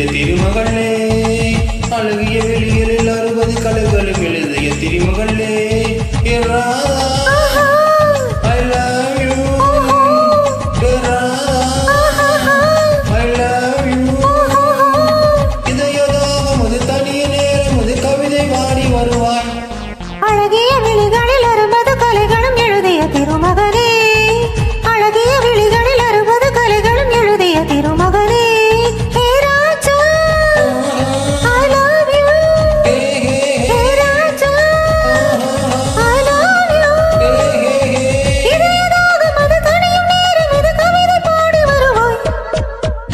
திருமகளே அழகிய வெளிகளில் 60 கலைகளும் எழுதிய திருமகளே I love you I love you இதயதாக முது தனிய நேரம் முது கவிதை பாடி வருவாய் அழகிய விழிகளில் 60 கலைகளும் எழுதிய திருமகளே அழகிய விழிகளில் 60 கலைகளும் எழுதிய திருமகளே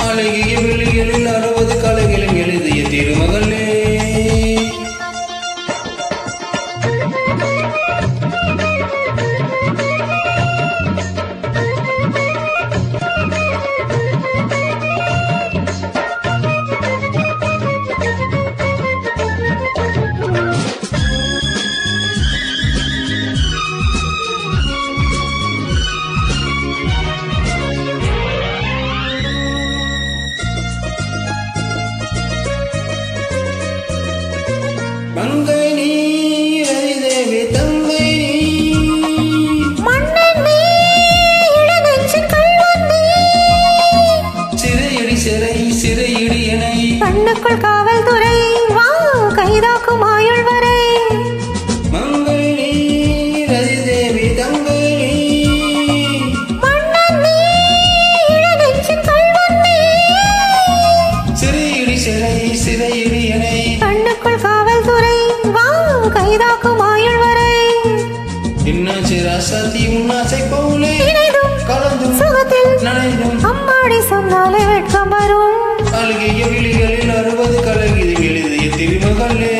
அழகிய விழிகளில் 60 கலைகளும் எழுதிய திருமகளே மங்கை நீ ரதிதேவி தங்கை மன்னன் நீ இளநெஞ்சின் கள்வன் நீ சிறையடி சிறையிடி எனை கண்ணுக்குள் காவல்துறை வா கைதாக்கும் ஆயுள் வரை மங்கை நீ ரதிதேவி தங்கை மன்னன் நீ இளநெஞ்சின் கள்வன் நீ சிறையிடி எனை கண்ணுக்குள் காவல்துறை வா கைதாக்கும் ஆயுள் வரை என்னாச்சு ராசாத்தி உன்னாசை போலே கலந்தும் சுகத்தில் நனைந்தும் அம்மாடி சொன்னாலே வெட்கம் வரும் அழகிய விழிகளில் 60 கலைகளும் எழுதிய திருமகளே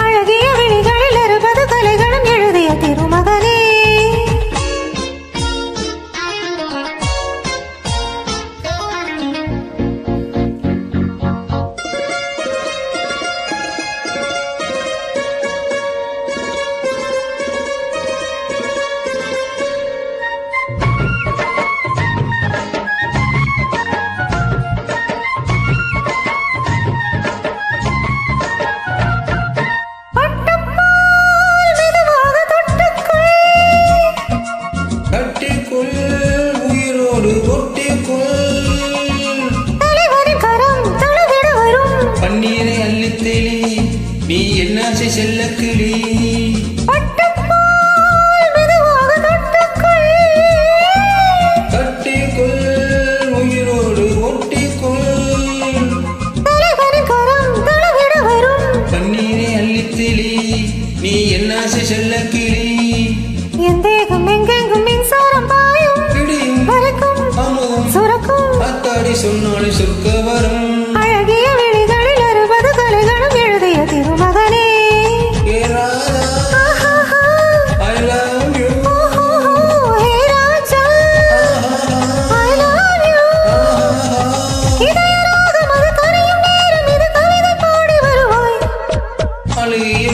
அழகிய விழிகளில் 60 கலைகளும் எழுதிய திருமகளே பன்னீரை அள்ளித்தேளி நீ என்னாசை செல்லக்கிளி கட்டிக்குள் உயிரோடு ஒட்டிக்குள் பன்னீரை அள்ளித்தேளி நீ என்னாசை செல்லக்கிளி என் தேகம் எங்கெங்கும் மின்சாரம் பாயும் வரைக்கும் அமுதம் சுரக்கும் அத்தாடி சொன்னாலே சொர்க்க வரும் அழகிய விழிகளில் 60 கலைகளும் எழுதிய திருமகளே I love you hey Raja I love you இதயராகம் அது கரையும் நேரம் இது கவிதை பாடி வருவாய் அழகிய